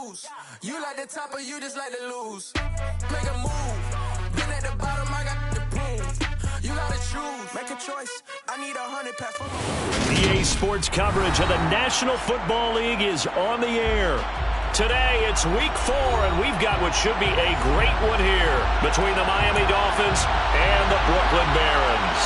juice. You like the top or you just like to lose. Make a move. Been at the bottom, I got the proof. You gotta choose. Make a choice. I need 100 pass for EA Sports coverage of the National Football League is on the air. Today, it's Week 4, and we've got what should be a great one here between the Miami Dolphins and the Brooklyn Barons.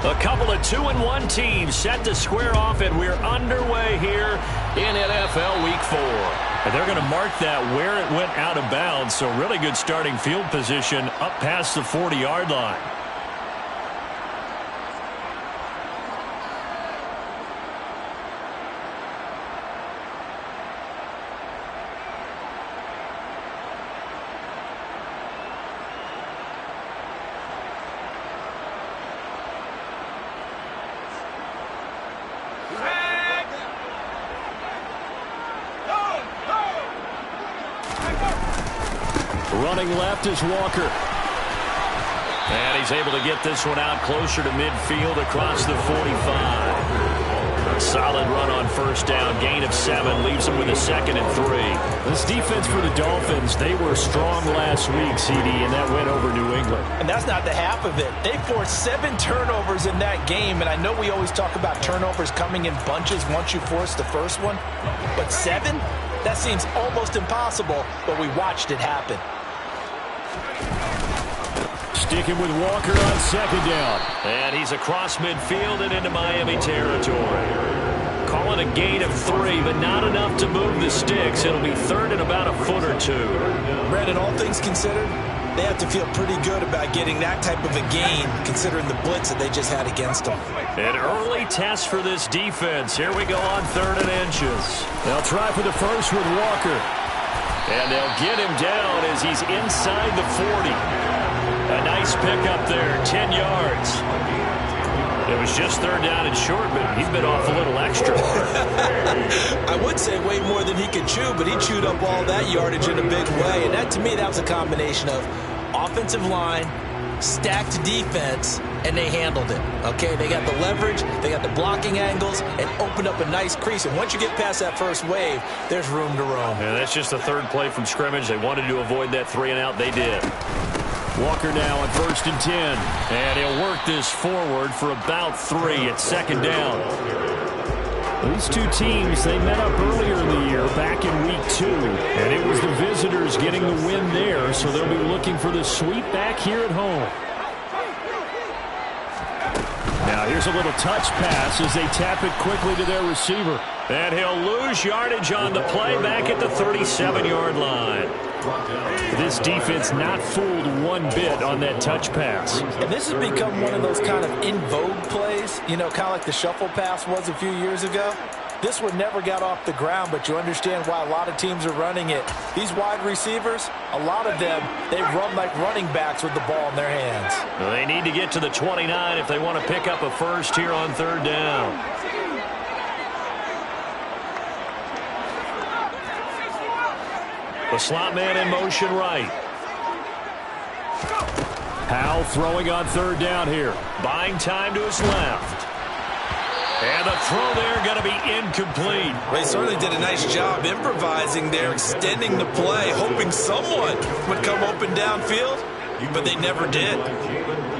A couple of 2-1 teams set to square off, and we're underway here in NFL Week 4. And they're going to mark that where it went out of bounds, so really good starting field position up past the 40-yard line. Running left is Walker. And he's able to get this one out closer to midfield across the 45. A solid run on first down. Gain of 7 leaves him with a 2nd and 3. This defense for the Dolphins, they were strong last week, CD, and that went over New England. And that's not the half of it. They forced 7 turnovers in that game, and I know we always talk about turnovers coming in bunches once you force the first one. But 7? That seems almost impossible, but we watched it happen. Sticking with Walker on 2nd down. And he's across midfield and into Miami territory. Call it a gain of 3, but not enough to move the sticks. It'll be 3rd and about a foot or 2. Brandon, all things considered, they have to feel pretty good about getting that type of a gain, considering the blitz that they just had against them. An early test for this defense. Here we go on 3rd and inches. They'll try for the first with Walker. And they'll get him down as he's inside the 40. A nice pickup there, 10 yards. It was just 3rd down and short, but he's been off a little extra. I would say way more than he could chew, but he chewed up all that yardage in a big way. And that, to me, that was a combination of offensive line, stacked defense, and they handled it. Okay, they got the leverage, they got the blocking angles, and opened up a nice crease. And once you get past that first wave, there's room to roam. And that's just the 3rd play from scrimmage. They wanted to avoid that 3-and-out. They did. Walker now on 1st and 10. And he'll work this forward for about 3 at 2nd down. These two teams, they met up earlier in the year, back in Week 2. And it was the visitors getting the win there, so they'll be looking for the sweep back here at home. Now here's a little touch pass as they tap it quickly to their receiver. And he'll lose yardage on the play back at the 37-yard line. This defense not fooled one bit on that touch pass. And this has become one of those kind of in vogue plays, you know, kind of like the shuffle pass was a few years ago. This one never got off the ground, but you understand why a lot of teams are running it. These wide receivers, a lot of them, they run like running backs with the ball in their hands. Well, they need to get to the 29 if they want to pick up a first here on 3rd down. The slot man in motion right. Powell throwing on 3rd down here. Buying time to his left. And the throw there going to be incomplete. They certainly did a nice job improvising there, extending the play, hoping someone would come open downfield, but they never did.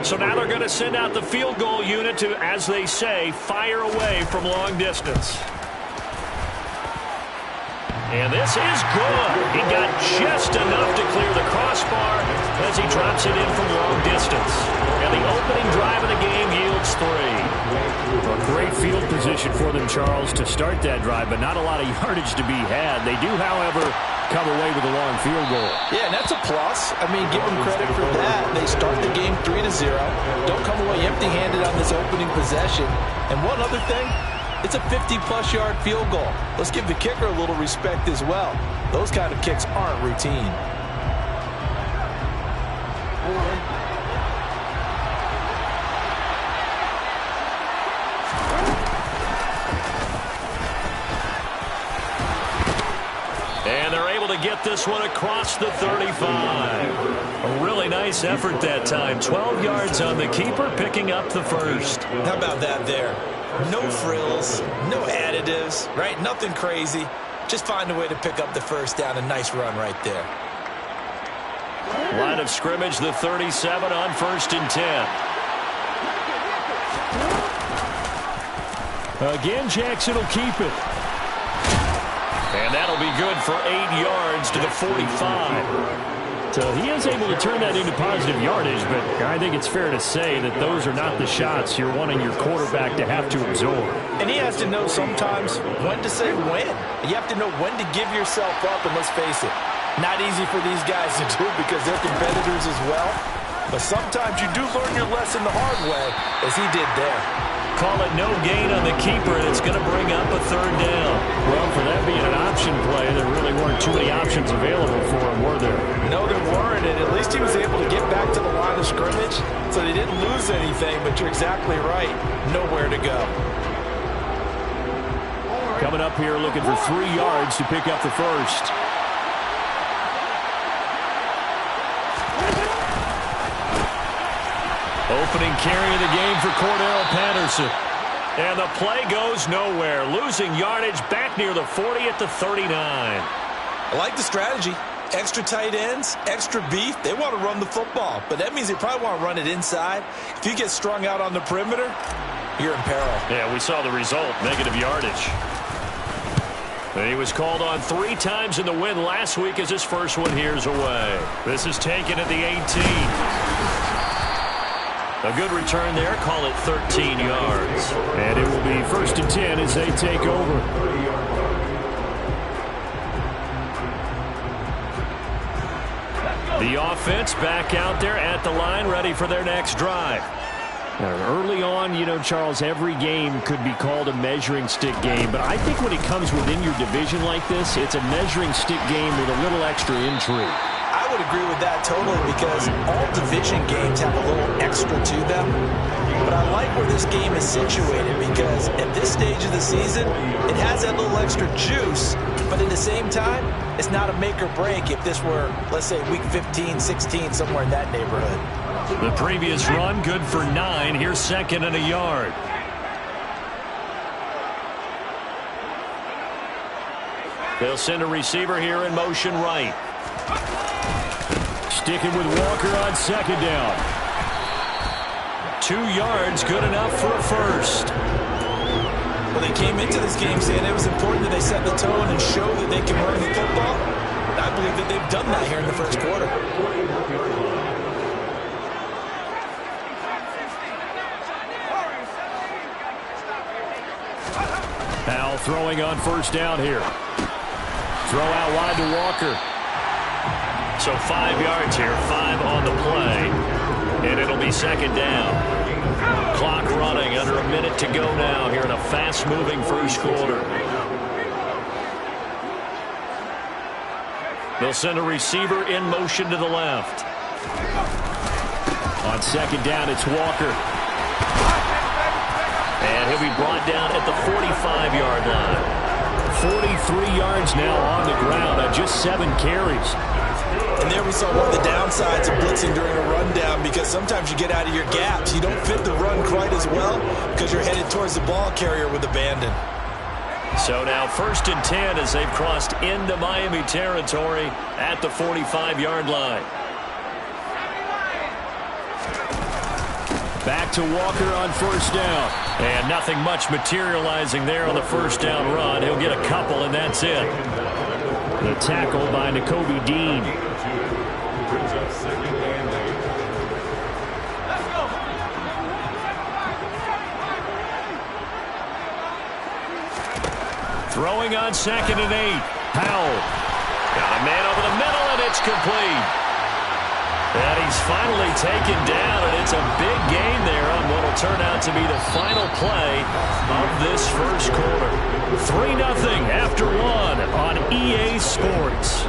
So now they're going to send out the field goal unit to, as they say, fire away from long distance. And this is good. He got just enough to clear the crossbar as he drops it in from long distance. And the opening drive of the game yields 3. Well, great field position for them, Charles, to start that drive, but not a lot of yardage to be had. They do, however, come away with a long field goal. Yeah, and that's a plus. I mean, give them credit for that. They start the game 3-0. Don't come away empty-handed on this opening possession. And one other thing, it's a 50-plus yard field goal. Let's give the kicker a little respect as well. Those kind of kicks aren't routine. And they're able to get this one across the 35. A really nice effort that time. 12 yards on the keeper, picking up the first. How about that there? No frills, no additives, right? Nothing crazy. Just find a way to pick up the first down. A nice run right there. Line of scrimmage, the 37 on 1st and 10. Again, Jackson will keep it. And that'll be good for 8 yards to the 45. So he is able to turn that into positive yardage, but I think it's fair to say that those are not the shots you're wanting your quarterback to have to absorb. And he has to know sometimes when to say when. You have to know when to give yourself up, and let's face it, not easy for these guys to do because they're competitors as well. But sometimes you do learn your lesson the hard way, as he did there. Call it no gain on the keeper, and it's going to bring up a 3rd down. Well, for that being an option play, there really weren't too many options available for him, were there? No, there weren't, and at least he was able to get back to the line of scrimmage, so they didn't lose anything, but you're exactly right. Nowhere to go. Coming up here looking for 3 yards to pick up the first. Opening carry of the game for Cordell Patterson. And the play goes nowhere. Losing yardage back near the 40 at the 39. I like the strategy. Extra tight ends, extra beef. They want to run the football, but that means they probably want to run it inside. If you get strung out on the perimeter, you're in peril. Yeah, we saw the result, negative yardage. And he was called on 3 times in the win last week as his first one here's away. This is taken at the 18. A good return there. Call it 13 yards. And it will be 1st and 10 as they take over. The offense back out there at the line, ready for their next drive. Early on, you know, Charles, every game could be called a measuring stick game. But I think when it comes within your division like this, it's a measuring stick game with a little extra intrigue. I would agree with that totally because all division games have a little extra to them. But I like where this game is situated because at this stage of the season, it has that little extra juice. But at the same time, it's not a make or break if this were, let's say, week 15, 16, somewhere in that neighborhood. The previous run, good for 9. Here's 2nd and a yard. They'll send a receiver here in motion right. Sticking with Walker on 2nd down. 2 yards, good enough for a first. Well, they came into this game saying it was important that they set the tone and show that they can run the football. I believe that they've done that here in the first quarter. Powell throwing on 1st down here. Throw out wide to Walker. So 5 yards here, 5 on the play. And it'll be 2nd down. Clock running, under a minute to go now here in a fast-moving first quarter. They'll send a receiver in motion to the left. On 2nd down, it's Walker. And he'll be brought down at the 45-yard line. 43 yards now on the ground on just 7 carries. And there we saw one of the downsides of blitzing during a rundown because sometimes you get out of your gaps. You don't fit the run quite as well because you're headed towards the ball carrier with abandon. So now 1st and 10 as they've crossed into Miami territory at the 45-yard line. Back to Walker on 1st down. And nothing much materializing there on the 1st down run. He'll get a couple, and that's it. The tackle by Nakobe Dean. Throwing on 2nd and 8. Howell. Got a man over the middle, and it's complete. And he's finally taken down, and it's a big gain there on what will turn out to be the final play of this first quarter. 3-0 after 1 on EA Sports.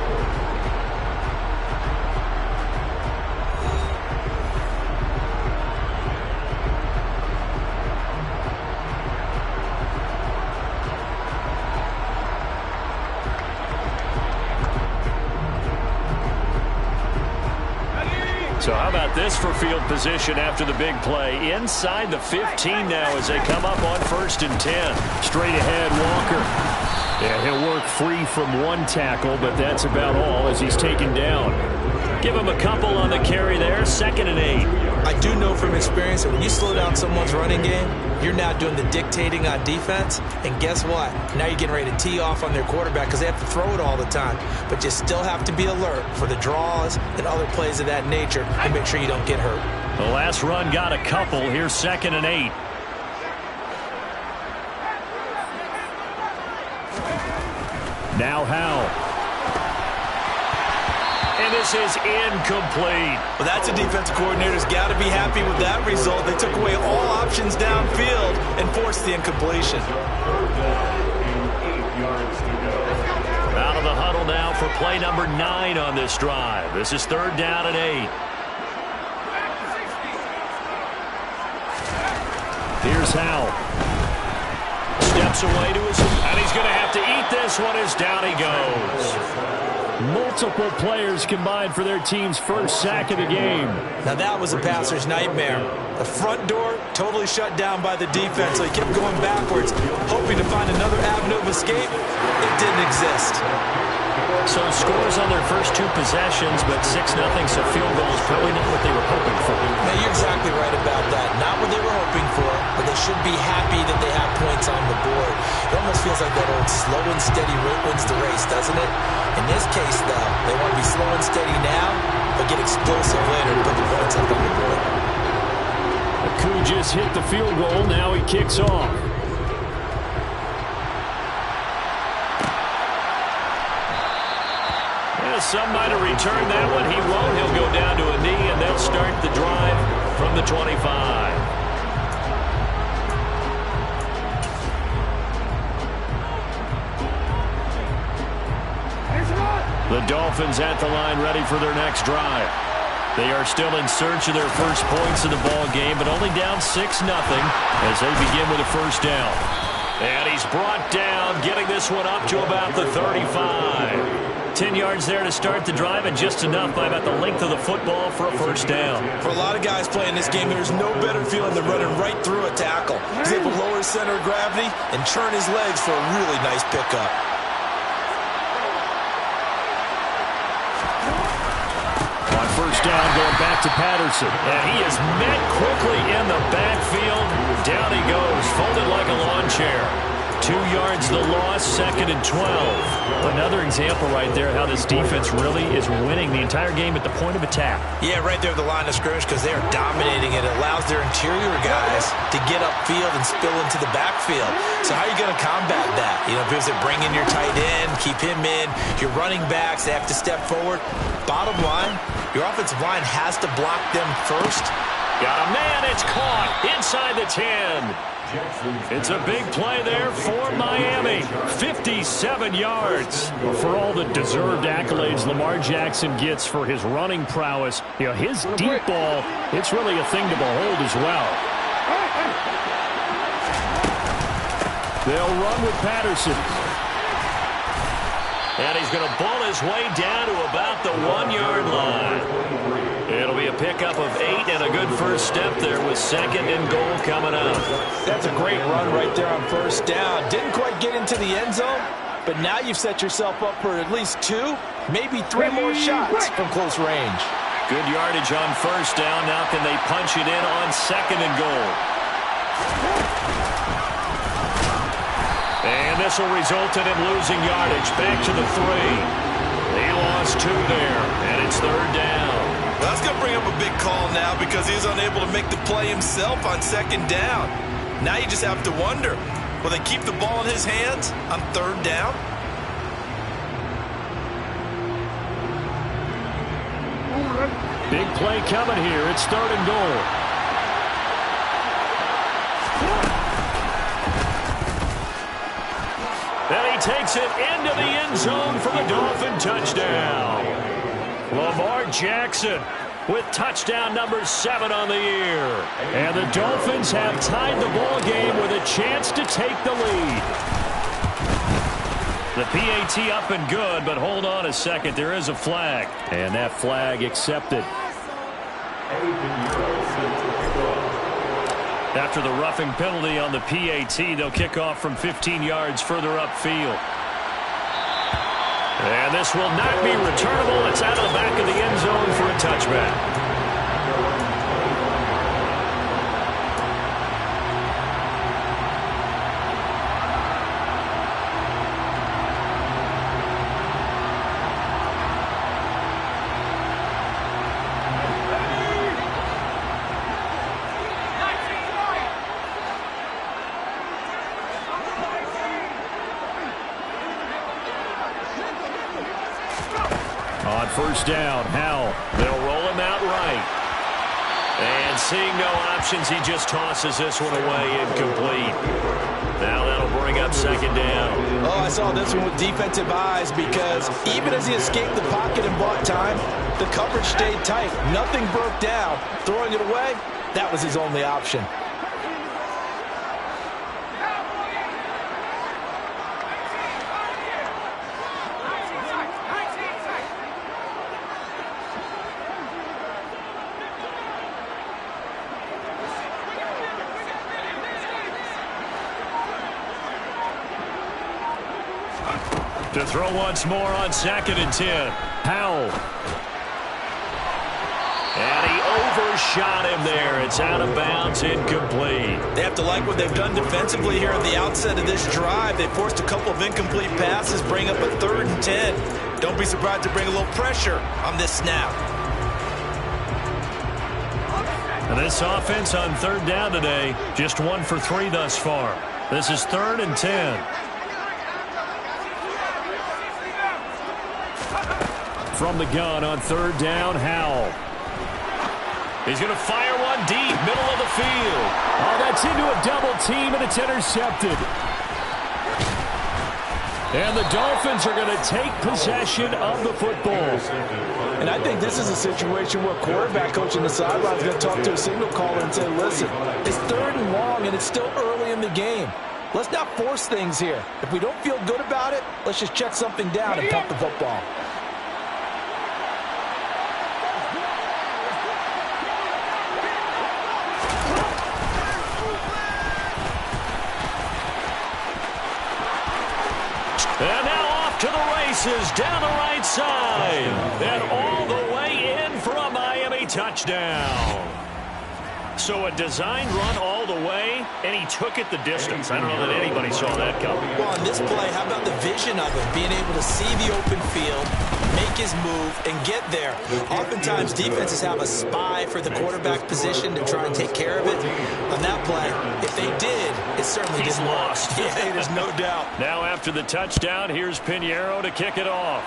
So how about this for field position after the big play? Inside the 15 now as they come up on 1st and 10. Straight ahead, Walker. Yeah, he'll work free from one tackle, but that's about all as he's taken down. Give him a couple on the carry there. 2nd and 8. I do know from experience that when you slow down someone's running game, you're now doing the dictating on defense. And guess what? Now you're getting ready to tee off on their quarterback because they have to throw it all the time. But you still have to be alert for the draws and other plays of that nature and make sure you don't get hurt. The last run got a couple. Here's 2nd and 8. Now Howell. And this is incomplete. Well, that's a defensive coordinator's got to be happy with that result. They took away all options downfield and forced the incompletion. Out of the huddle now for play number 9 on this drive. This is 3rd down and 8. Here's Howell. Steps away to his, and he's going to have to eat this one as down he goes. Multiple players combined for their team's first sack of the game. Now that was a passer's nightmare. The front door totally shut down by the defense, so he kept going backwards, hoping to find another avenue of escape. It didn't exist. So scores on their first 2 possessions, but 6-0, so field goal is probably not what they were hoping for. Now, you're exactly right about that. Not what they were hoping for, but they should be happy that they have points on the board. It almost feels like that old slow and steady wins the race, doesn't it? In this case, though, they want to be slow and steady now, but get explosive later to put the points up on the board. Aku just hit the field goal. Now he kicks off. Some might have returned that one. He won't. He'll go down to a knee, and they'll start the drive from the 25. The Dolphins at the line ready for their next drive. They are still in search of their first points in the ball game, but only down 6-0 as they begin with a first down. And he's brought down, getting this one up to about the 35. 10 yards there to start the drive, and just enough by about the length of the football for a first down. For a lot of guys playing this game, there's no better feeling than running right through a tackle. He's able to lower his center of gravity and turn his legs for a really nice pickup. On first down, going back to Patterson. And he is met quickly in the backfield. Down he goes, folded like a lawn chair. 2 yards the loss, 2nd and 12. Another example right there how this defense really is winning the entire game at the point of attack. Yeah, right there at the line of scrimmage because they are dominating it. It allows their interior guys to get upfield and spill into the backfield. So how are you going to combat that? You know, because they bring in your tight end, keep him in. Your running backs, they have to step forward. Bottom line, your offensive line has to block them first. Got a man, it's caught inside the 10. It's a big play there for Miami. 57 yards. For all the deserved accolades Lamar Jackson gets for his running prowess, you know, his deep ball, it's really a thing to behold as well. They'll run with Patterson. And he's going to ball his way down to about the 1-yard line. It'll be a pickup of 8 and a good first step there with 2nd and goal coming up. That's a great run right there on first down. Didn't quite get into the end zone, but now you've set yourself up for at least 2, maybe 3 more shots from close range. Good yardage on first down. Now can they punch it in on 2nd and goal? And this will result in him losing yardage. Back to the 3. He lost 2 there, and it's 3rd down. Well, that's going to bring up a big call now because he's unable to make the play himself on 2nd down. Now you just have to wonder, Will they keep the ball in his hands on third down? Big play coming here. It's third and goal. And he takes it into the end zone for the Dolphin touchdown. Lamar Jackson with touchdown number 7 on the year. And the Dolphins have tied the ball game with a chance to take the lead. The PAT up and good, but hold on a second. There is a flag. And that flag accepted. After the roughing penalty on the PAT, they'll kick off from 15 yards further upfield. And this will not be returnable. It's out of the back of the end zone for a touchback. On first down, Howell. They'll roll him out right. And seeing no options, he just tosses this one away incomplete. Now that'll bring up second down. Oh, I saw this one with defensive eyes because even as he escaped the pocket and bought time, the coverage stayed tight. Nothing broke down. Throwing it away, that was his only option. To throw once more on 2nd and 10. Howell. And he overshot him there. It's out of bounds, incomplete. They have to like what they've done defensively here at the outset of this drive. They forced a couple of incomplete passes, bring up a 3rd and 10. Don't be surprised to bring a little pressure on this snap. And this offense on 3rd down today, just 1 for 3 thus far. This is 3rd and 10. From the gun on 3rd down, Howell. He's going to fire one deep, middle of the field. Oh, that's into a double team, and it's intercepted. And the Dolphins are going to take possession of the football. And I think this is a situation where quarterback coach in the sideline is going to talk to a signal caller and say, listen, it's 3rd and long, and it's still early in the game. Let's not force things here. If we don't feel good about it, let's just check something down and pump the football. And now off to the races down the right side. And all the way in for a Miami touchdown. So a design run all the way, and he took it the distance. I don't know that anybody saw that coming. Well, on this play, how about the vision of him? Being able to see the open field, make his move, and get there. Oftentimes, defenses have a spy for the quarterback position to try and take care of it. On that play, if they did, it certainly He's didn't lost. work. Yeah, there's no doubt. Now after the touchdown, here's Pinheiro to kick it off.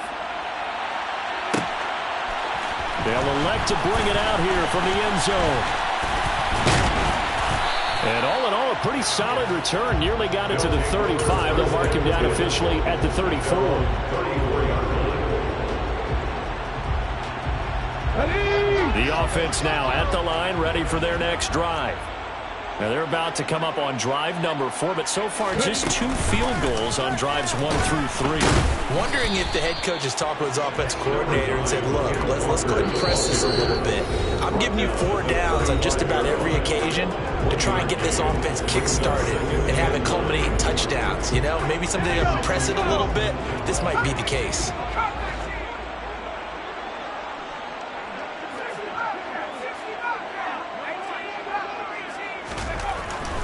They'll elect to bring it out here from the end zone. And all in all, a pretty solid return. Nearly got it to the 35. They'll mark him down officially at the 34. The offense now at the line, ready for their next drive. Now they're about to come up on drive number 4, but so far just 2 field goals on drives 1 through 3. Wondering if the head coach has talked with his offense coordinator and said, look, let's go ahead and press this a little bit. I'm giving you 4 downs on just about every occasion to try and get this offense kick-started and have it culminate in touchdowns. You know, maybe someday to press it a little bit. This might be the case.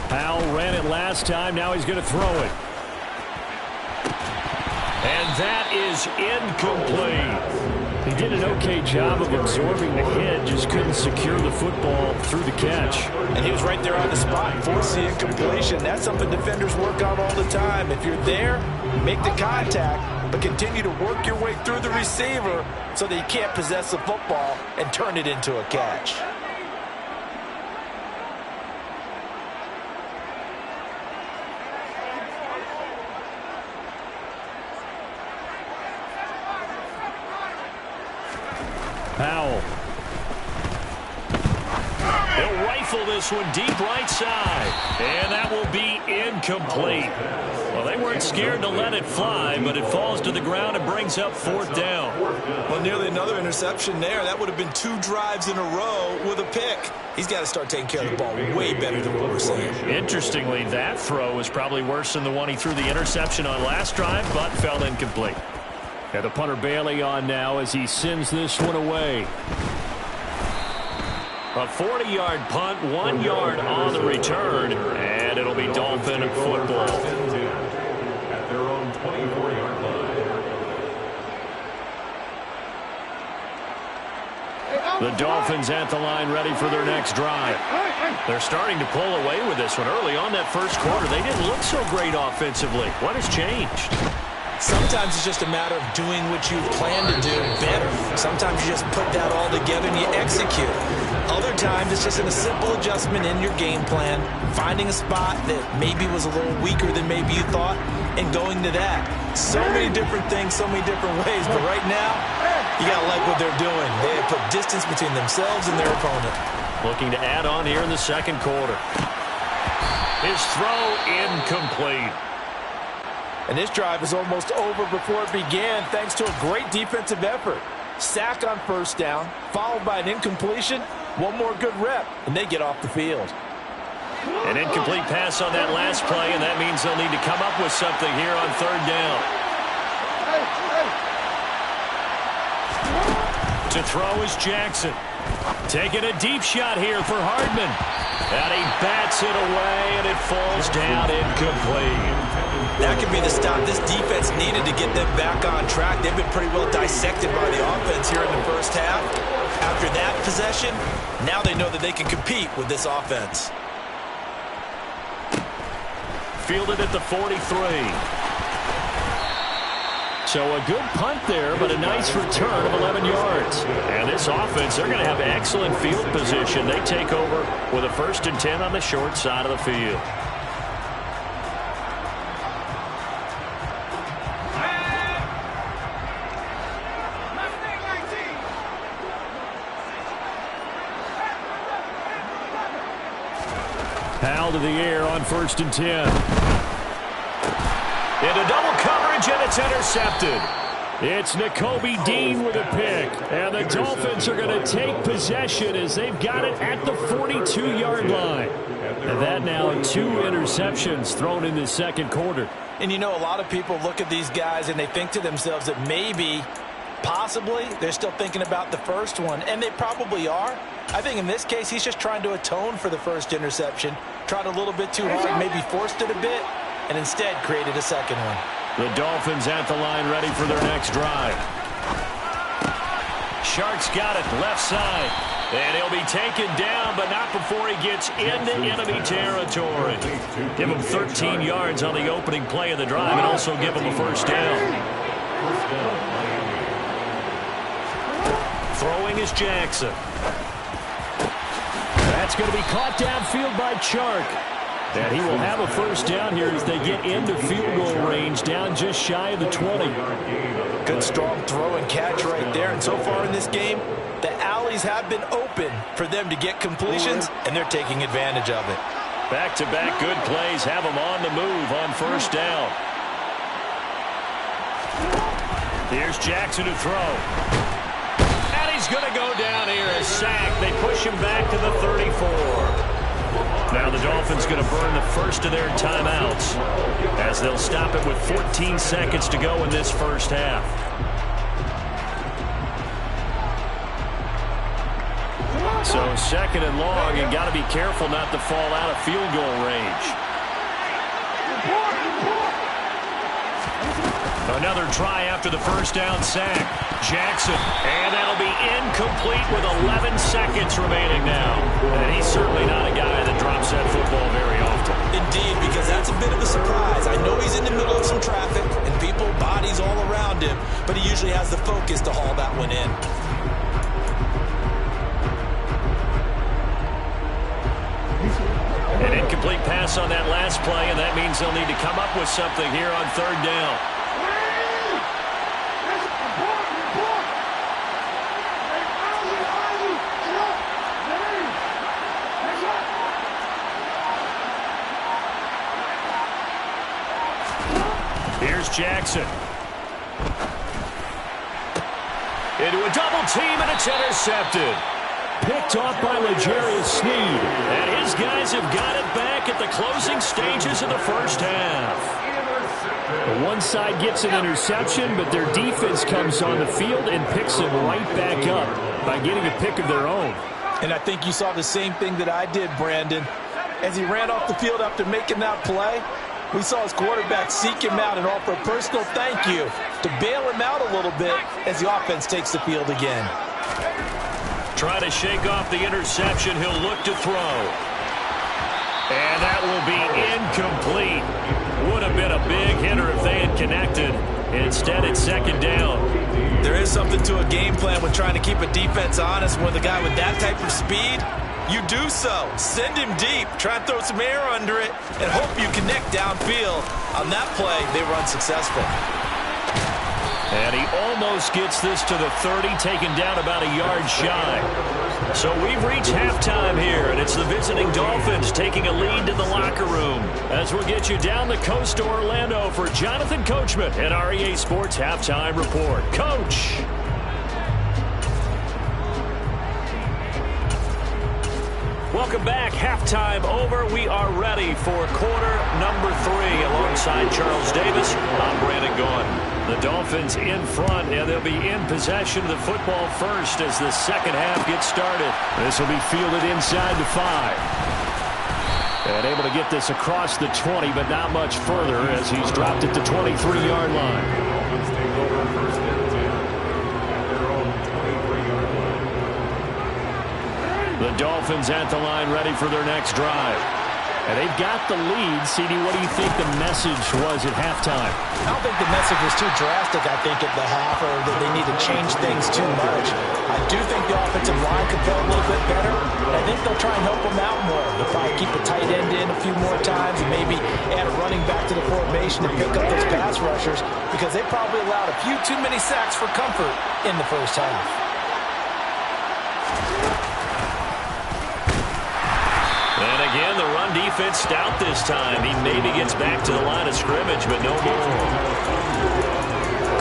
Howell ran it last time. Now he's going to throw it. And that is incomplete. He did an okay job of absorbing the hit, just couldn't secure the football through the catch. And he was right there on the spot, forced the incompletion. That's something defenders work on all the time. If you're there, make the contact, but continue to work your way through the receiver so that you can't possess the football and turn it into a catch. Powell. They'll rifle this one deep right side. And that will be incomplete. Well, they weren't scared to let it fly, but it falls to the ground and brings up 4th down. Well, nearly another interception there. That would have been 2 drives in a row with a pick. He's got to start taking care of the ball way better than what we're seeing. Interestingly, that throw was probably worse than the one he threw the interception on last drive, but fell incomplete. And the punter Bailey on now as he sends this one away. A 40-yard punt, 1 yard on the return, and it'll be Dolphin football. At their own 24-yard line. The Dolphins at the line ready for their next drive. They're starting to pull away with this one. Early on that first quarter, they didn't look so great offensively. What has changed? Sometimes it's just a matter of doing what you plan to do better. Sometimes you just put that all together and you execute. Other times it's just a simple adjustment in your game plan, finding a spot that maybe was a little weaker than maybe you thought, and going to that. So many different things, so many different ways, but right now, you got to like what they're doing. They have put distance between themselves and their opponent. Looking to add on here in the second quarter. His throw incomplete. And this drive is almost over before it began thanks to a great defensive effort. Sack on first down, followed by an incompletion, one more good rep, and they get off the field. An incomplete pass on that last play, and that means they'll need to come up with something here on 3rd down. To throw is Jackson. Taking a deep shot here for Hardman. And he bats it away, and it falls down incomplete. That could be the stop. This defense needed to get them back on track. They've been pretty well dissected by the offense here in the first half. After that possession, now they know that they can compete with this offense. Fielded at the 43. So a good punt there, but a nice return of 11 yards. And this offense, they're going to have excellent field position. They take over with a 1st and 10 on the short side of the field. Powell to the air on 1st and 10. Into double coverage, and it's intercepted. It's Nakobe Dean with a pick. And the Dolphins are going to take possession as they've got it at the 42-yard line. And that now 2 interceptions thrown in the second quarter. And you know, a lot of people look at these guys and they think to themselves that maybe, possibly, they're still thinking about the first one. And they probably are. I think in this case, he's just trying to atone for the first interception. Tried a little bit too hard, maybe forced it a bit, and instead created a second one. The Dolphins at the line ready for their next drive. Sharks got it left side. And he'll be taken down, but not before he gets into enemy territory. Give him 13 yards on the opening play of the drive and also give him a 1st down. Throwing is Jackson. That's going to be caught downfield by Chark. And he will have a 1st down here as they get into field goal range, down just shy of the 20. Good strong throw and catch right there. And so far in this game, the alleys have been open for them to get completions, and they're taking advantage of it. Back-to-back good plays have them on the move on 1st down. Here's Jackson to throw. And he's going to go down here as sacked. They push him back to the 34. Now the Dolphins going to burn the first of their timeouts as they'll stop it with 14 seconds to go in this first half. So 2nd and long, and got to be careful not to fall out of field goal range. A Another try after the first down sack. Jackson, and that'll be incomplete with 11 seconds remaining now. And he's certainly not a guy that drops that football very often. Indeed, because that's a bit of a surprise. I know he's in the middle of some traffic and people, bodies all around him, but he usually has the focus to haul that one in. An incomplete pass on that last play, and that means they'll need to come up with something here on third down. Here's Jackson. Into a double team, and it's intercepted. Picked off by L'Jarius Sneed. And his guys have got it back at the closing stages of the first half. The one side gets an interception, but their defense comes on the field and picks them right back up by getting a pick of their own. And I think you saw the same thing that I did, Brandon. As he ran off the field after making that play, we saw his quarterback seek him out and offer a personal thank you to bail him out a little bit as the offense takes the field again. Try to shake off the interception. He'll look to throw. And that will be incomplete. Would have been a big hitter if they had connected. Instead, it's second down. There is something to a game plan when trying to keep a defense honest. With a guy with that type of speed, you do so. Send him deep. Try and throw some air under it and hope you connect downfield. On that play, they were unsuccessful. And he almost gets this to the 30, taken down about a yard shy. So we've reached halftime here, and it's the visiting Dolphins taking a lead to the locker room. As we'll get you down the coast to Orlando for Jonathan Coachman at our EA Sports Halftime Report. Coach. Welcome back. Halftime over. We are ready for quarter number 3. Alongside Charles Davis, I'm Brandon Gaughan. The Dolphins in front, and they'll be in possession of the football first as the second half gets started. This will be fielded inside the 5. And able to get this across the 20, but not much further as he's dropped it to 23-yard line. The Dolphins at the line ready for their next drive. And they've got the lead. CD, what do you think the message was at halftime? I don't think the message was too drastic, I think, at the half, or that they need to change things too much. I do think the offensive line could play a little bit better, and I think they'll try and help them out more. They'll probably keep a tight end in a few more times and maybe add a running back to the formation to pick up those pass rushers, because they probably allowed a few too many sacks for comfort in the first half. And again, the run defense stout this time. He maybe gets back to the line of scrimmage, but no more.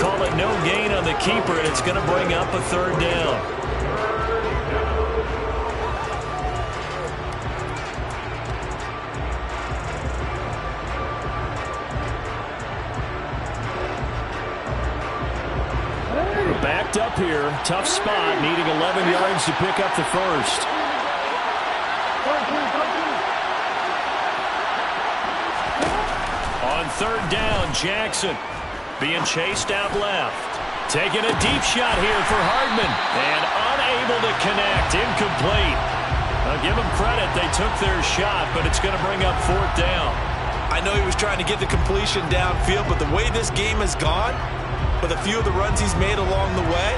Call it no gain on the keeper, and it's going to bring up a third down. Backed up here. Tough spot, needing 11 yards to pick up the first. On third down, Jackson being chased out left. Taking a deep shot here for Hardman. And unable to connect. Incomplete. I'll give them credit. They took their shot, but it's going to bring up fourth down. I know he was trying to get the completion downfield, but the way this game has gone, with a few of the runs he's made along the way,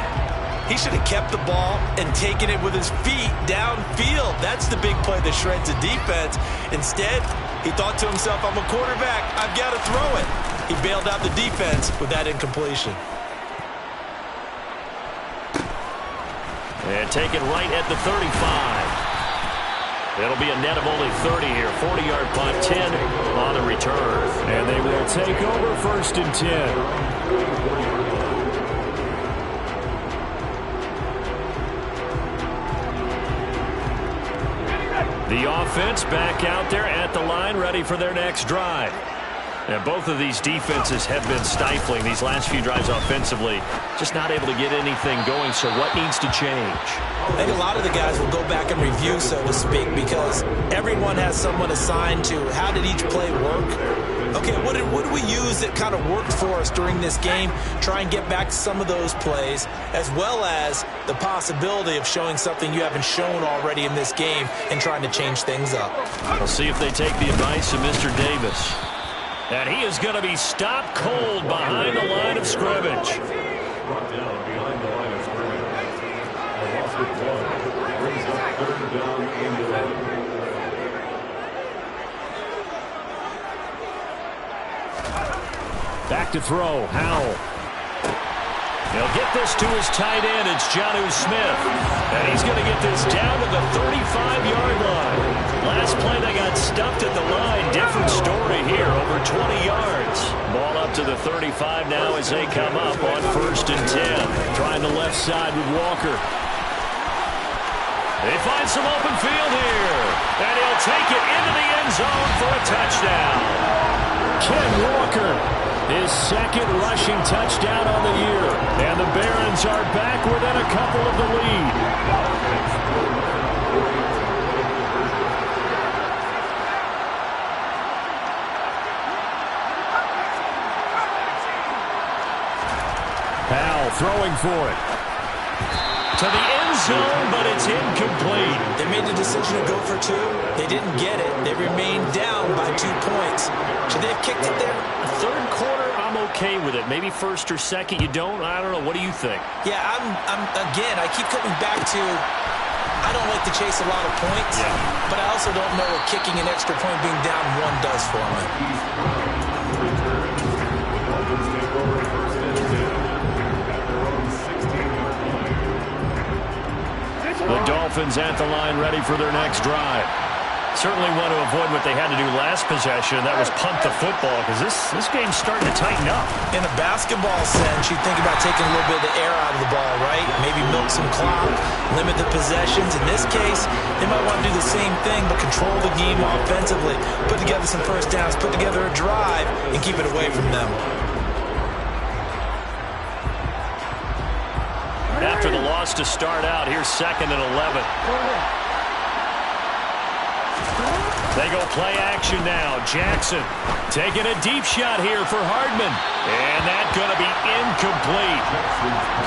he should have kept the ball and taken it with his feet downfield. That's the big play that shreds the defense. Instead, he thought to himself, I'm a quarterback, I've got to throw it. He bailed out the defense with that incompletion. And take it right at the 35. It'll be a net of only 30 here. 40-yard punt, 10 on the return. And they will take over first and 10. The offense back out there at the line, ready for their next drive. And both of these defenses have been stifling these last few drives offensively. Just not able to get anything going, so what needs to change? I think a lot of the guys will go back and review, so to speak, because everyone has someone assigned to how did each play work. Okay, what did we use that kind of worked for us during this game? Try and get back to some of those plays, as well as the possibility of showing something you haven't shown already in this game and trying to change things up. We'll see if they take the advice of Mr. Davis. And he is going to be stopped cold behind the line of scrimmage. Brought down behind the line of scrimmage. A loss of 1 brings up 3rd down and 11. Back to throw, Howell. He'll get this to his tight end. It's Jonnu Smith. And he's going to get this down to the 35-yard line. Last play they got stuffed at the line. Different story here, over 20 yards. Ball up to the 35 now as they come up on 1st and 10. Trying the left side with Walker. They find some open field here. And he'll take it into the end zone for a touchdown. Ken Walker, his 2nd rushing touchdown on the year. And the Barons are back within a couple of the lead. Powell throwing for it. To the end zone, but it's incomplete. They made the decision to go for 2. They didn't get it. They remained down by 2 points. Should they have kicked it there? Third quarter, I'm okay with it. Maybe 1st or 2nd, you don't? I don't know. What do you think? Yeah, again, I keep coming back to I don't like to chase a lot of points, but I also don't know what kicking an extra point being down 1 does for me. The Dolphins at the line ready for their next drive. Certainly want to avoid what they had to do last possession. That was punt the football because this game's starting to tighten up. In a basketball sense, you think about taking a little bit of the air out of the ball, right? Maybe milk some clock, limit the possessions. In this case, they might want to do the same thing but control the game offensively, put together some first downs, put together a drive, and keep it away from them. After the loss to start out, here's 2nd and 11. They go play action now. Jackson taking a deep shot here for Hardman. And that's going to be incomplete.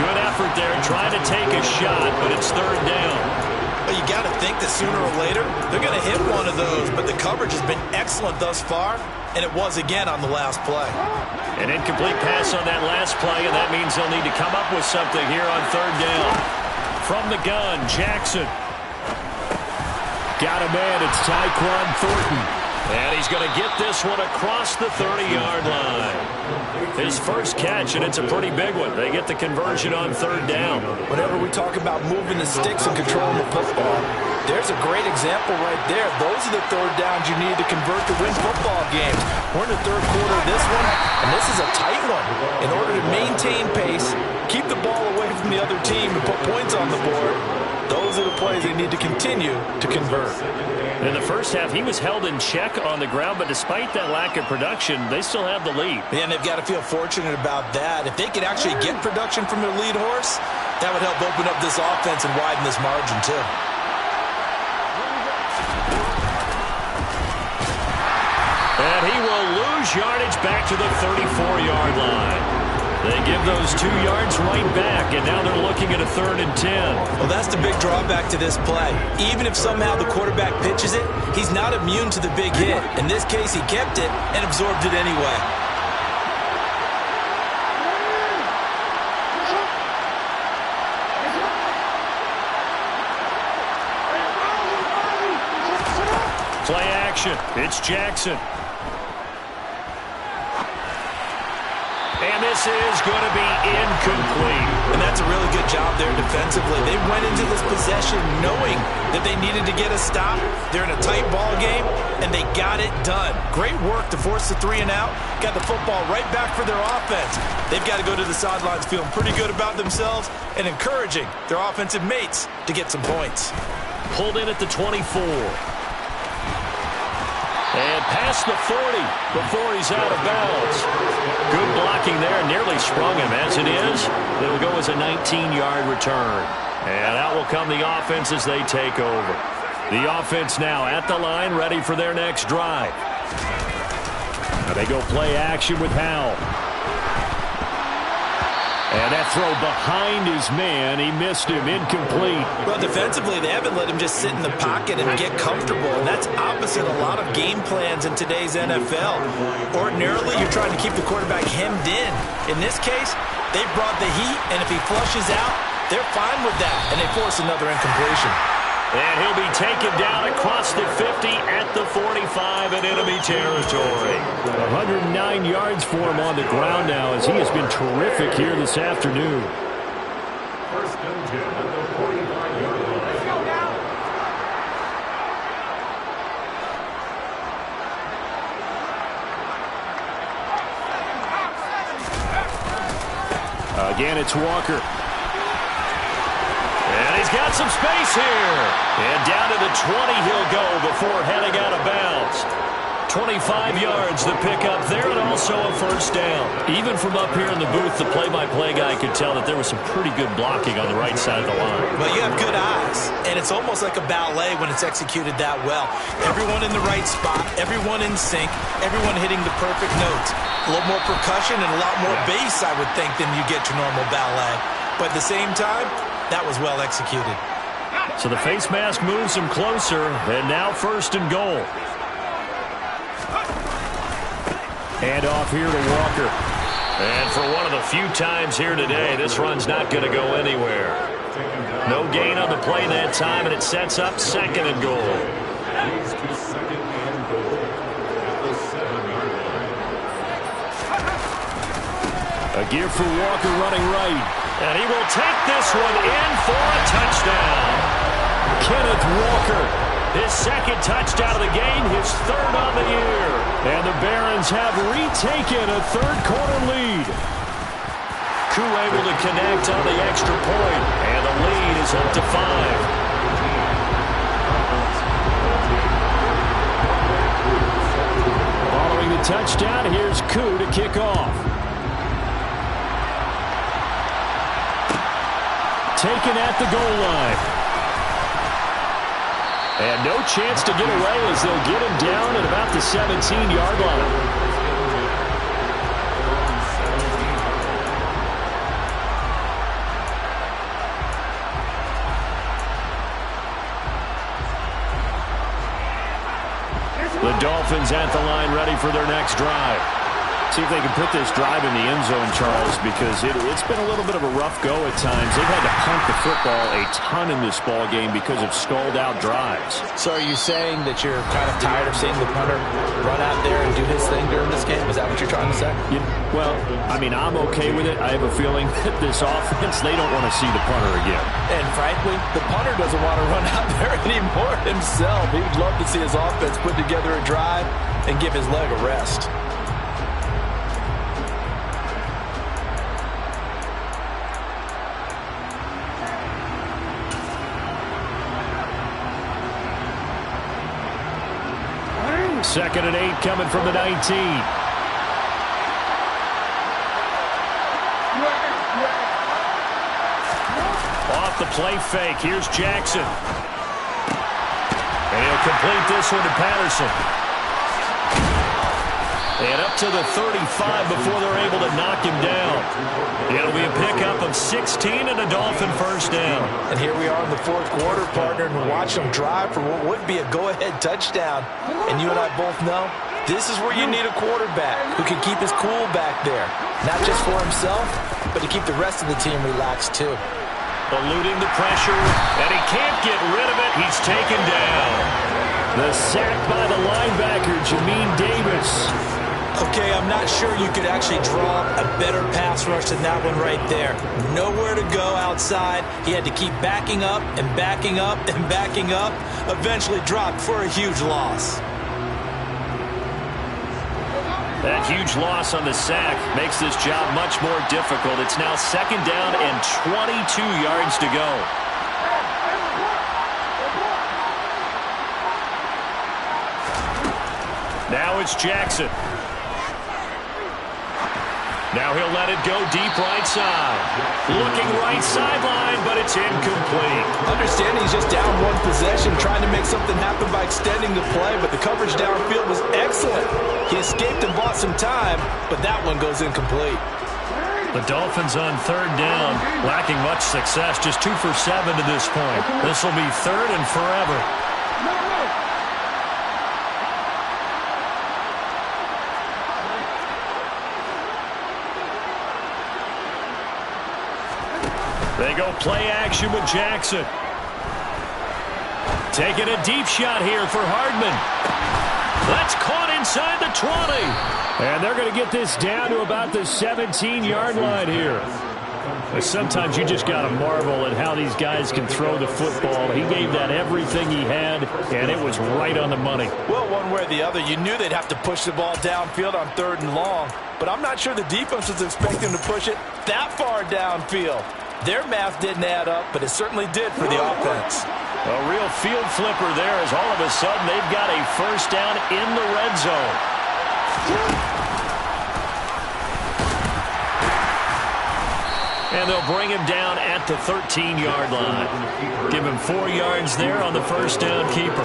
Good effort there trying to take a shot, but it's 3rd down. Well, you got to think that sooner or later they're going to hit one of those, but the coverage has been excellent thus far, and it was again on the last play. An incomplete pass on that last play, and that means they'll need to come up with something here on 3rd down. From the gun, Jackson. Got a man, it's Tyquan Thornton. And he's going to get this one across the 30-yard line. His first catch, and it's a pretty big one. They get the conversion on 3rd down. Whenever we talk about moving the sticks and controlling the football, there's a great example right there. Those are the 3rd downs you need to convert to win football games. We're in the 3rd quarter of this one, and this is a tight one. In order to maintain pace, keep the ball away from the other team, and put points on the board, those are the plays they need to continue to convert. In the first half, he was held in check on the ground, but despite that lack of production, they still have the lead. And they've got to feel fortunate about that. If they could actually get production from their lead horse, that would help open up this offense and widen this margin too. And he will lose yardage back to the 34-yard line. They give those 2 yards right back, and now they're looking at a 3rd and 10. Well, that's the big drawback to this play. Even if somehow the quarterback pitches it, he's not immune to the big hit. In this case, he kept it and absorbed it anyway. Play action. It's Jackson. And this is going to be incomplete. And that's a really good job there defensively. They went into this possession knowing that they needed to get a stop. They're in a tight ball game, and they got it done. Great work to force the 3 and out. Got the football right back for their offense. They've got to go to the sidelines feeling pretty good about themselves and encouraging their offensive mates to get some points. Pulled in at the 24. And past the 40 before he's out of bounds. Good blocking there. Nearly sprung him. As it is, it'll go as a 19-yard return. And out will come the offense as they take over. The offense now at the line, ready for their next drive. Now they go play action with Howell. And that throw behind his man, he missed him, incomplete. Well, defensively, they haven't let him just sit in the pocket and get comfortable, and that's opposite a lot of game plans in today's NFL. Ordinarily, you're trying to keep the quarterback hemmed in. In this case, they brought the heat, and if he flushes out, they're fine with that, and they force another incompletion. And he'll be taken down across the 50 at the 45 in enemy territory. 109 yards for him on the ground now as he has been terrific here this afternoon. First and 10 at the 45-yard line. Let's go now. Again, it's Walker. And he's got some space here. And down to the 20 he'll go before heading out of bounds. 25 yards the pickup there, and also a first down. Even from up here in the booth, the play-by-play guy could tell that there was some pretty good blocking on the right side of the line. Well, you have good eyes, and it's almost like a ballet when it's executed that well. Everyone in the right spot, everyone in sync, everyone hitting the perfect notes. A little more percussion and a lot more bass, I would think, than you get to normal ballet. But at the same time, that was well executed. So the face mask moves him closer, and now first and goal. Hand off here to Walker. And for one of the few times here today, this run's not going to go anywhere. No gain on the play that time, and it sets up second and goal. Leads to second and goal at the 7-yard line. A gift for Walker running right. And he will take this one in for a touchdown. Kenneth Walker, his second touchdown of the game, his third on the year. And the Barons have retaken a third-quarter lead. Koo able to connect on the extra point, and the lead is up to 5. Following the touchdown, here's Koo to kick off. Taken at the goal line. And no chance to get away as they'll get him down at about the 17-yard line. The Dolphins at the line ready for their next drive. See if they can put this drive in the end zone, Charles, because it's been a little bit of a rough go at times. They've had to punt the football a ton in this ball game because of stalled-out drives. So are you saying that you're kind of tired of seeing the punter run out there and do his thing during this game? Is that what you're trying to say? Well, I mean, I'm okay with it. I have a feeling that this offense, they don't want to see the punter again. And frankly, the punter doesn't want to run out there anymore himself. He would love to see his offense put together a drive and give his leg a rest. Second and 8 coming from the 19. Off the play fake. Here's Jackson. And he'll complete this one to Patterson. And up to the 35 before they're able to knock him down. It'll be a pickup of 16 and a Dolphin first down. And here we are in the fourth quarter, partner, and watch them drive for what would be a go-ahead touchdown. And you and I both know this is where you need a quarterback who can keep his cool back there. Not just for himself, but to keep the rest of the team relaxed too. Eluding the pressure, and he can't get rid of it. He's taken down. The sack by the linebacker, Jamin Davis. Okay, I'm not sure you could actually draw a better pass rush than that one right there. Nowhere to go outside. He had to keep backing up and backing up and backing up. Eventually dropped for a huge loss. That huge loss on the sack makes this job much more difficult. It's now second down and 22 yards to go. Now it's Jackson. Now he'll let it go deep right side. Looking right sideline, but it's incomplete. Understanding he's just down one possession, trying to make something happen by extending the play, but the coverage downfield was excellent. He escaped and bought some time, but that one goes incomplete. The Dolphins on third down, lacking much success, just 2 for 7 to this point. This will be third and forever. They go play action with Jackson. Taking a deep shot here for Hardman. That's caught inside the 20. And they're going to get this down to about the 17-yard line here. Sometimes you just got to marvel at how these guys can throw the football. He gave that everything he had, and it was right on the money. Well, one way or the other, you knew they'd have to push the ball downfield on 3rd and long, but I'm not sure the defense was expecting to push it that far downfield. Their math didn't add up, but it certainly did for the offense. A real field flipper there as all of a sudden they've got a first down in the red zone. And they'll bring him down at the 13-yard line. Give him 4 yards there on the first down keeper.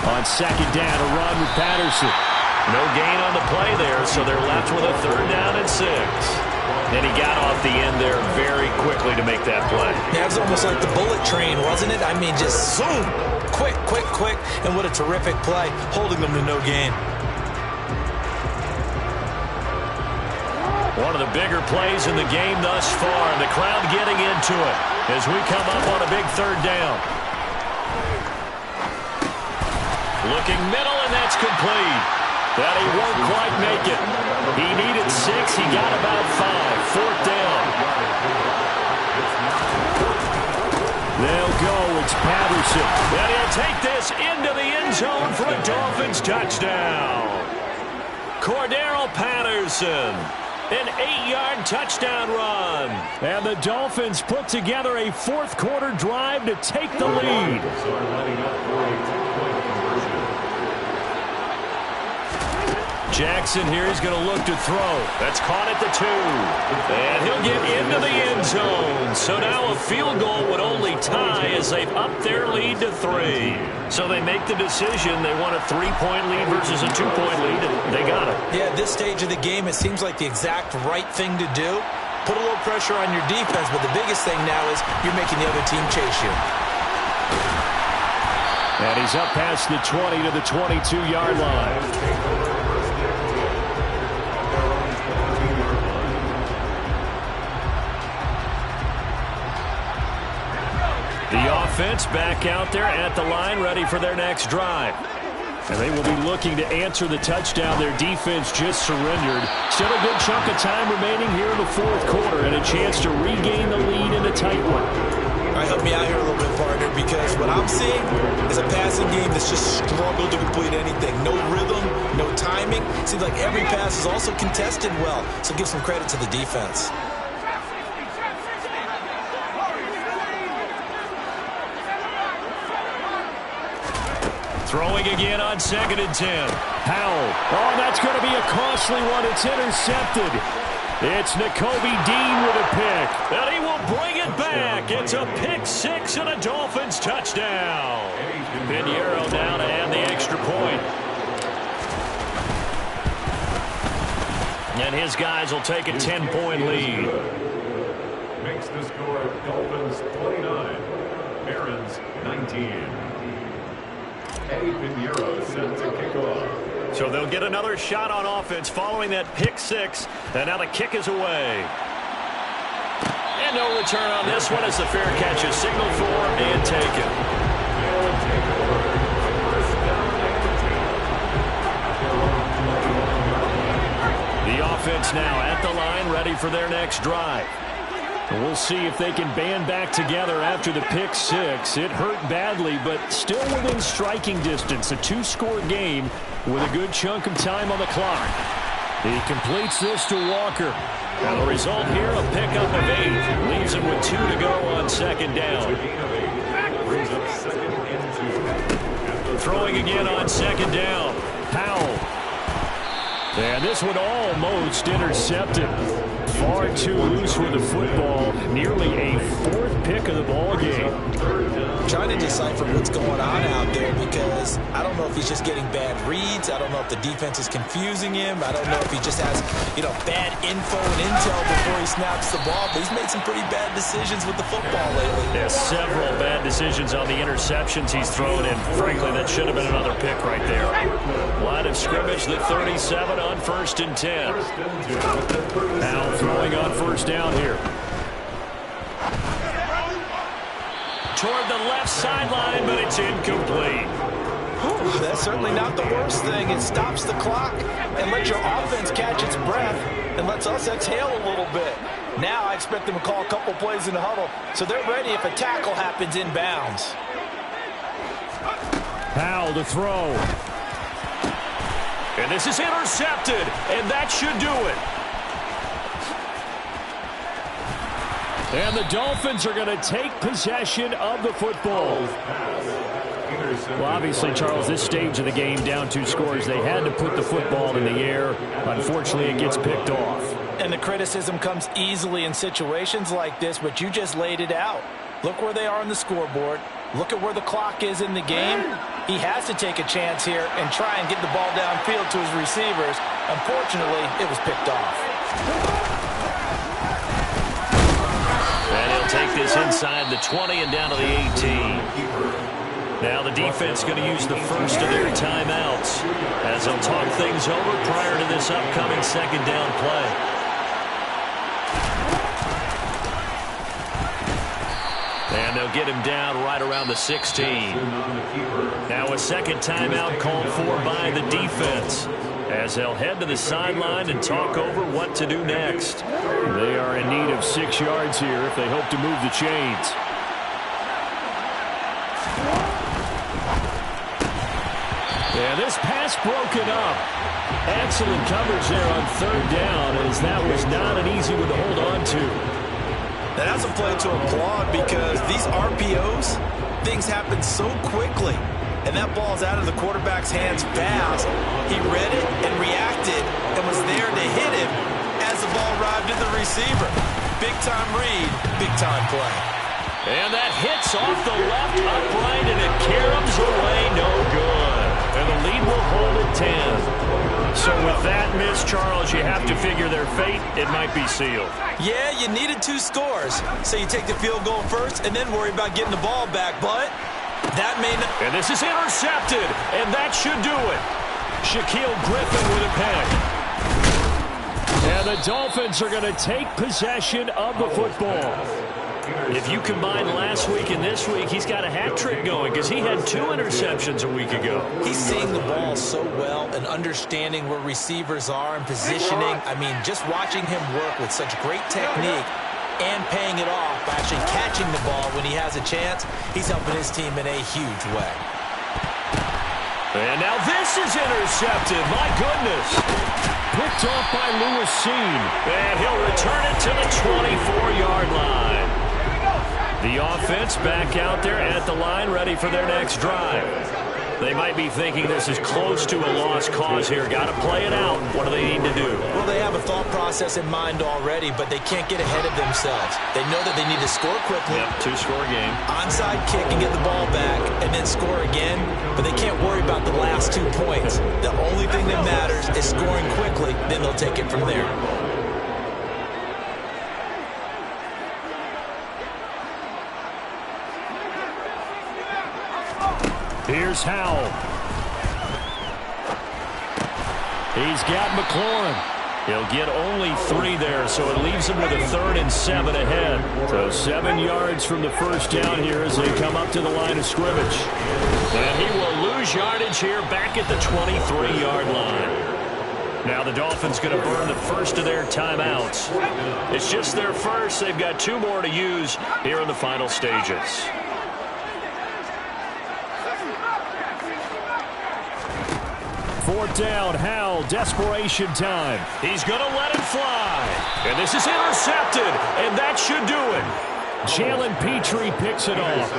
On second down, a run with Patterson. No gain on the play there, so they're left with a 3rd down and 6. And he got off the end there very quickly to make that play. Yeah, it was almost like the bullet train, wasn't it? I mean, just zoom. Quick, quick, quick. And what a terrific play, holding them to no gain. One of the bigger plays in the game thus far, and the crowd getting into it as we come up on a big 3rd down. Looking middle, and that's complete. That he won't quite make it. He needed 6. He got about 5. 4th down. They'll go. It's Patterson. And he'll take this into the end zone for a Dolphins touchdown. Cordero Patterson. An 8-yard touchdown run. And the Dolphins put together a 4th quarter drive to take the lead. Jackson here is going to look to throw. That's caught at the 2. And he'll get into the end zone. So now a field goal would only tie as they've upped their lead to 3. So they make the decision. They want a 3-point lead versus a 2-point lead, and they got it. Yeah, at this stage of the game, it seems like the exact right thing to do. Put a little pressure on your defense, but the biggest thing now is you're making the other team chase you. And he's up past the 20 to the 22-yard line. The offense back out there at the line, ready for their next drive. And they will be looking to answer the touchdown their defense just surrendered. Still a good chunk of time remaining here in the 4th quarter and a chance to regain the lead in a tight one. All right, help me out here a little bit, partner, because what I'm seeing is a passing game that's just struggled to complete anything. No rhythm, no timing. Seems like every pass is also contested well, so give some credit to the defense. Throwing again on 2nd and 10. Powell. Oh, that's going to be a costly one. It's intercepted. It's Nakobe Dean with a pick. And he will bring it back. It's a pick 6 and a Dolphins touchdown. Pinheiro now to add the extra point. And his guys will take a 10-point lead. Makes the score Dolphins 29, Barons 19. Eddie Pinheiro set to kick off. So they'll get another shot on offense following that pick 6. And now the kick is away. And no return on this one as the fair catch is signaled for and taken. The offense now at the line, ready for their next drive. And we'll see if they can band back together after the pick six. It hurt badly, but still within striking distance. A two-score game with a good chunk of time on the clock. He completes this to Walker. And the result here, a pickup of 8. Leaves him with 2 to go on second down. Throwing again on second down. Powell. And this one almost intercepted. Far too loose with the football. Nearly a 4th pick of the ball game. Trying to decipher what's going on out there because I don't know if he's just getting bad reads. I don't know if the defense is confusing him. I don't know if he just has, bad info and intel before he snaps the ball. But he's made some pretty bad decisions with the football lately. Yeah, several bad decisions on the interceptions he's thrown, and frankly, that should have been another pick right there. Line of scrimmage, the 37 on 1st and 10. Now throwing on first down here. Toward the left sideline, but it's incomplete. Whew, that's certainly not the worst thing. It stops the clock and lets your offense catch its breath and lets us exhale a little bit. Now I expect them to call a couple plays in the huddle, so they're ready if a tackle happens inbounds. Powell to throw. And this is intercepted, and that should do it. And the Dolphins are going to take possession of the football. Well, obviously, Charles, this stage of the game, down 2 scores, they had to put the football in the air. Unfortunately, it gets picked off. And the criticism comes easily in situations like this, but you just laid it out. Look where they are on the scoreboard. Look at where the clock is in the game. He has to take a chance here and try and get the ball downfield to his receivers. Unfortunately, it was picked off. And he'll take this inside the 20 and down to the 18. Now the defense going to use the first of their timeouts as they'll talk things over prior to this upcoming second down play. And they'll get him down right around the 16. Now a second timeout called for by the defense as they'll head to the sideline and talk over what to do next. They are in need of 6 yards here if they hope to move the chains. And this pass broken up. Excellent coverage there on 3rd down as that was not an easy one to hold on to. And that's a play to applaud because these RPOs, things happen so quickly. And that ball's out of the quarterback's hands fast. He read it and reacted and was there to hit him as the ball arrived at the receiver. Big-time read, big-time play. And that hits off the left upright, and it caroms away no good. And the lead will hold at 10. So with that miss, Charles, you have to figure their fate. It might be sealed. Yeah, you needed 2 scores. So you take the field goal first and then worry about getting the ball back. But that may not... And this is intercepted, and that should do it. Shaquille Griffin with a pick. And the Dolphins are going to take possession of the football. If you combine last week and this week, he's got a hat trick going because he had 2 interceptions a week ago. He's seeing the ball so well and understanding where receivers are and positioning. I mean, just watching him work with such great technique and paying it off by actually catching the ball when he has a chance, he's helping his team in a huge way. And now this is intercepted. My goodness. Picked off by Lewis Cine. And he'll return it to the 24-yard line. The offense back out there at the line, ready for their next drive. They might be thinking this is close to a lost cause here. Got to play it out. What do they need to do? Well, they have a thought process in mind already, but they can't get ahead of themselves. They know that they need to score quickly. Yep, 2-score game. Onside kick and get the ball back and then score again, but they can't worry about the last 2 points. The only thing that matters is scoring quickly, then they'll take it from there. Here's Howell. He's got McLaurin. He'll get only 3 there, so it leaves him with a 3rd and 7 ahead. So 7 yards from the first down here as they come up to the line of scrimmage. And he will lose yardage here back at the 23-yard line. Now the Dolphins going to burn the first of their timeouts. It's just their first. They've got 2 more to use here in the final stages. Fourth down, Howell, desperation time. He's going to let it fly. And this is intercepted, and that should do it. Jalen Petrie picks it off.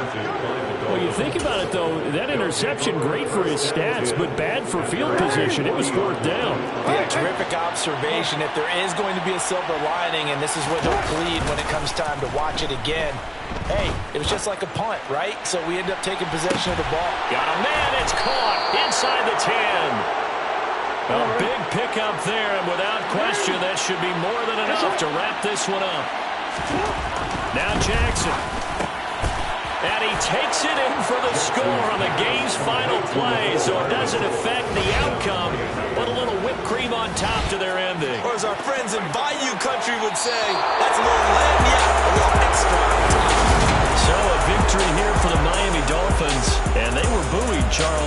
Well, you think about it, though, that interception, great for his stats, but bad for field position. It was fourth down. Yeah, terrific observation. If there is going to be a silver lining, and this is where they'll plead when it comes time to watch it again, hey, it was just like a punt, right? So we end up taking possession of the ball. Got a man, it's caught inside the 10. A big pickup there, and without question, that should be more than enough to wrap this one up. Now Jackson. And he takes it in for the score on the game's final play, so it doesn't affect the outcome, but a little whipped cream on top to their ending. Or as our friends in Bayou Country would say, that's a little